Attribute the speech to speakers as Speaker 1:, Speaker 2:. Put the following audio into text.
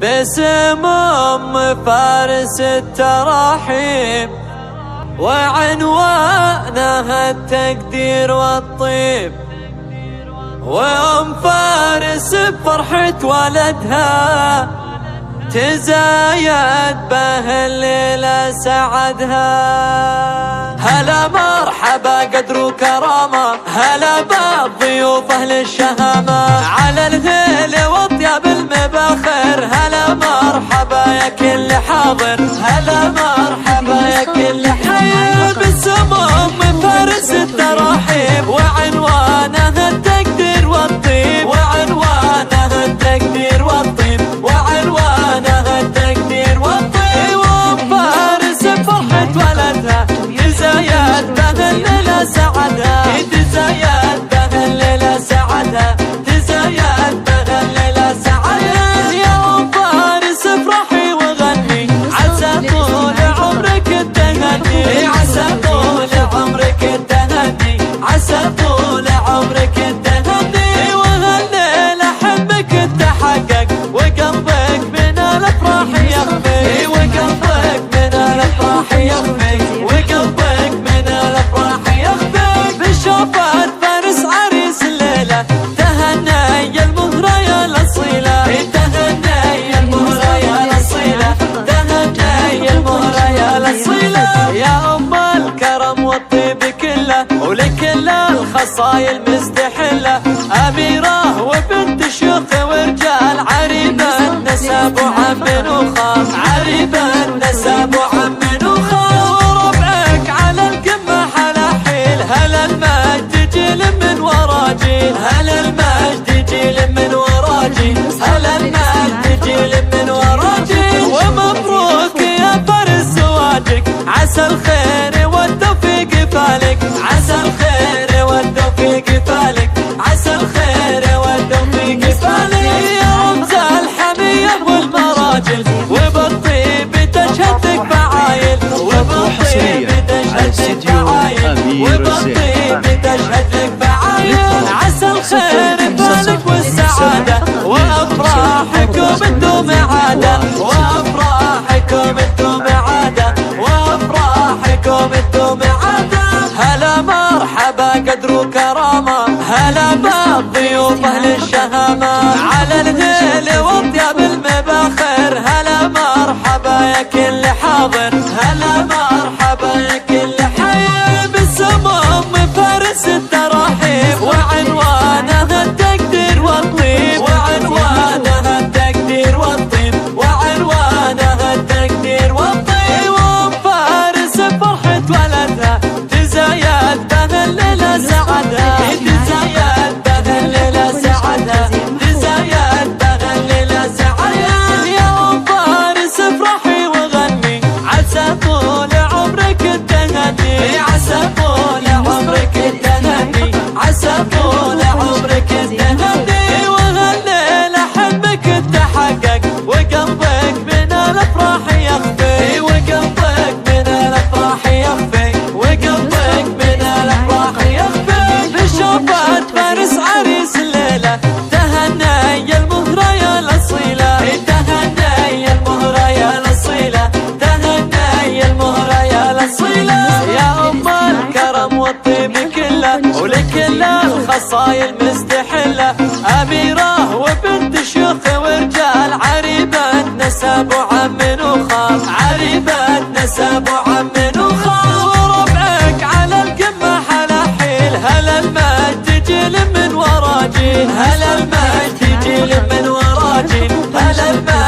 Speaker 1: باسم أم فارس التراحيب، وعنوانها التقدير والطيب. وأم فارس بفرحة ولدها تزايد به الليلة سعدها. هلا مرحبا قدر وكرامة، هلا بالضيوف أهل الشهامة، على الهيل وطياب المباخر. هلا مرحبا يا كل حاضر، هلا مرحبا يا كل حي. باسم أم فارس التراحيب، وعنوانها التقدير والطيب، وعنوانها التقدير والطيب، وعنوانها التقدير والطيب. وأم فارس بفرحة ولدها تزايد به الليلة سعدها، تزايد به الليلة سعدها، تزايد به الليلة سعدها. يا أم فارس افرحي وغني، عسى طول عمرك التهني، عسى طول عمرك التهني، عسى طول عمرك التهني. وهالليلة حبك تحقق، وقلبك من الافراح يخفي، وقلبك من الافراح يخفي، وقلبك من الافراح يخفي. بشوفة فارس عريس الليلة تهني المهرة يا الأصيلة، تهني المهرة يا الأصيلة، تهني المهرة يا الأصيلة. يا أم الكرم والطيب كله، ولكل الخصايل مستحلة، أميرة وبنت شيوخ ورجال، عريبة نسب وعم وخال، عريبة نسب وعم وخال. وربعك على القمة حلاحيل، هلا المجد جيل من ورا جيل، هلا المجد جيل من ورا جيل، هلا المجد جيل من ورا جيل. ومبروك يا فارس زواجك، عسى الخير والتوفيق فالك، عسى الخير والتوفيق فالك، عسى الخير والتوفيق فالك. يا رمز الحمية والمراجل، وبالطيب تشهد لك فعايل، وبالطيب تشهد لك فعايل، وبالطيب تشهد لك فعايل. عسى الخير فالك والسعادة، وأفراحكم انتم عادة، وأفراحكم انتم عادة، وأفراحكم انتم عادة. هلا مرحبا قدر وكرامة، هلا بالضيوف أهل الشهامة، على الهيل وطياب المباخر. هلا مرحبا يا كل حاضر، هلا مرحبا يا كل حي. باسم أم فارس التراحيب، وعنوانها التقدير والطيب، وعنوانها التقدير والطيب، وعنوانها التقدير والطيب. وأم فارس بفرحة ولدها تزايد به الليلة سعدها، تزايد به الليلة سعدها، تزايد به الليلة سعدها. يا أم فارس افرحي وغني، عسى طول عمرك التهني، عسى طول عمرك التهني، عسى طول عمرك التهني. وهالليلة حبك تحقق، وقلبك من الافراح يخفي، وقلبك من الافراح يخفي، وقلبك من الافراح يخفي. بشوفة فارس عريس الليلة تهني المهرة يا الأصيلة، تهني المهرة يا الأصيلة، تهني المهرة يا الأصيلة. يا أم الكرم والطيب كله، ولكل الخصايل مستحلة، أميرة وبنت شيوخ ورجال، عريبة نسب وعم وخال، عريبة نسب وعم وخال. وربعك على القمة حلاحيل، هلا المجد جيل من ورا جيل، هلا المجد جيل من ورا جيل، هلا المجد